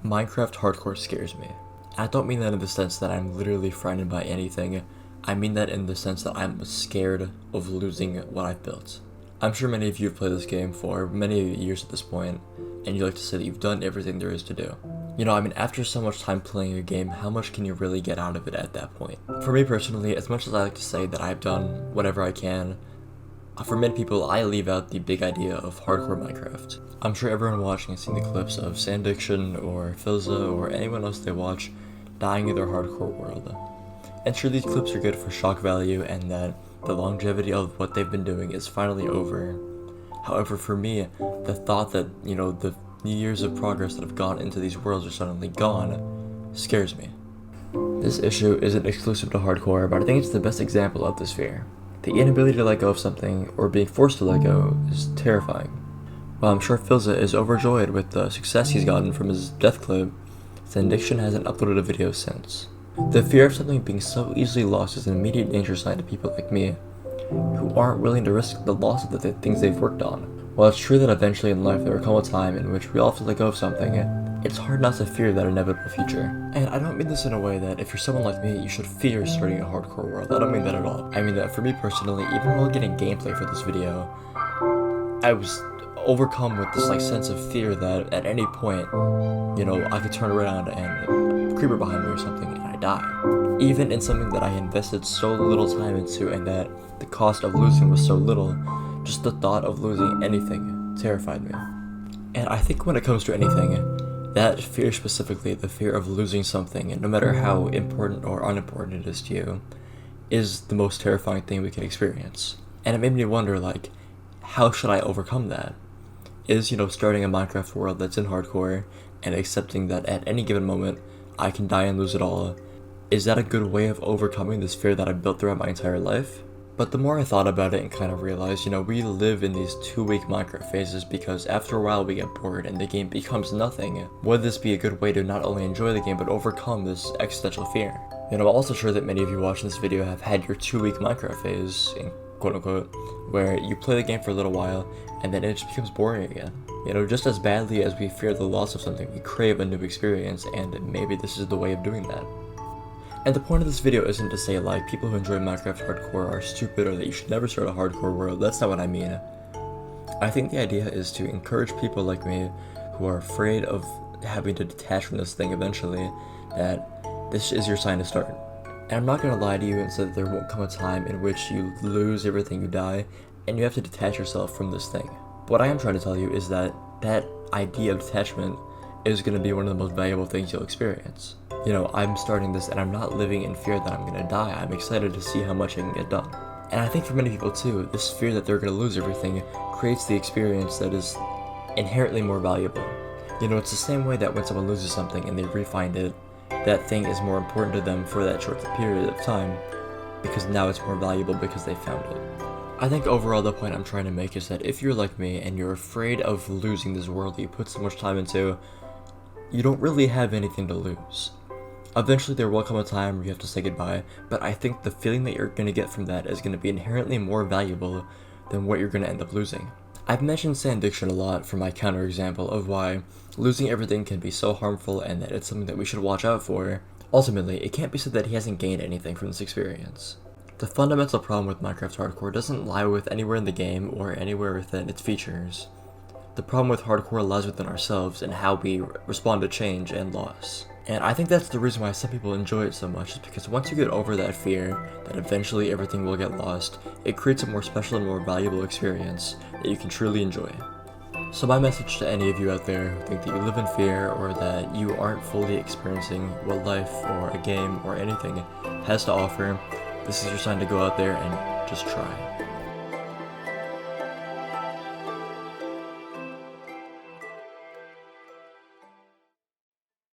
Minecraft hardcore scares me. I don't mean that in the sense that I'm literally frightened by anything. I mean that in the sense that I'm scared of losing what I've built. I'm sure many of you have played this game for many years at this point, and you like to say that you've done everything there is to do. After so much time playing a game, how much can you really get out of it at that point? For me personally, as much as I like to say that I've done whatever I can, for many people, I leave out the big idea of hardcore Minecraft. I'm sure everyone watching has seen the clips of Sandiction or Filza or anyone else they watch dying in their hardcore world. And sure, these clips are good for shock value and that the longevity of what they've been doing is finally over. However, for me, the thought that, the years of progress that have gone into these worlds are suddenly gone scares me. This issue isn't exclusive to hardcore, but I think it's the best example of this fear. The inability to let go of something, or being forced to let go, is terrifying. While I'm sure Filza is overjoyed with the success he's gotten from his death clip, Sandiction hasn't uploaded a video since. The fear of something being so easily lost is an immediate danger sign to people like me, who aren't willing to risk the loss of the things they've worked on. While it's true that eventually in life there will come a time in which we all have to let go of something, it's hard not to fear that inevitable future. And I don't mean this in a way that if you're someone like me, you should fear starting a hardcore world. I don't mean that at all. I mean that for me personally, even while getting gameplay for this video, I was overcome with this sense of fear that at any point, I could turn around and a creeper behind me or something and I die. Even in something that I invested so little time into and that the cost of losing was so little, just the thought of losing anything terrified me. And I think when it comes to anything, that fear specifically, the fear of losing something, no matter how important or unimportant it is to you, is the most terrifying thing we can experience. And it made me wonder, how should I overcome that? Is, starting a Minecraft world that's in hardcore and accepting that at any given moment I can die and lose it all, is that a good way of overcoming this fear that I've built throughout my entire life? But the more I thought about it and kind of realized, we live in these 2-week Minecraft phases because after a while we get bored and the game becomes nothing. Would this be a good way to not only enjoy the game but overcome this existential fear? I'm also sure that many of you watching this video have had your 2-week Minecraft phase, in quote unquote, where you play the game for a little while and then it just becomes boring again. Just as badly as we fear the loss of something, we crave a new experience, and maybe this is the way of doing that. And the point of this video isn't to say people who enjoy Minecraft hardcore are stupid or that you should never start a hardcore world. That's not what I mean. I think the idea is to encourage people like me who are afraid of having to detach from this thing eventually, that this is your sign to start. And I'm not going to lie to you and say that there won't come a time in which you lose everything, you die, and you have to detach yourself from this thing. What I am trying to tell you is that that idea of detachment is going to be one of the most valuable things you'll experience. I'm starting this and I'm not living in fear that I'm going to die. I'm excited to see how much I can get done. And I think for many people too, this fear that they're going to lose everything creates the experience that is inherently more valuable. It's the same way that when someone loses something and they re-find it, that thing is more important to them for that short period of time because now it's more valuable because they found it. I think overall the point I'm trying to make is that if you're like me and you're afraid of losing this world that you put so much time into, you don't really have anything to lose. Eventually there will come a time where you have to say goodbye, but I think the feeling that you're going to get from that is going to be inherently more valuable than what you're going to end up losing. I've mentioned Sandiction a lot for my counterexample of why losing everything can be so harmful and that it's something that we should watch out for. Ultimately, it can't be said that he hasn't gained anything from this experience. The fundamental problem with Minecraft Hardcore doesn't lie with anywhere in the game or anywhere within its features. The problem with hardcore lies within ourselves and how we respond to change and loss. And I think that's the reason why some people enjoy it so much, is because once you get over that fear that eventually everything will get lost, it creates a more special and more valuable experience that you can truly enjoy. So my message to any of you out there who think that you live in fear or that you aren't fully experiencing what life or a game or anything has to offer, this is your sign to go out there and just try.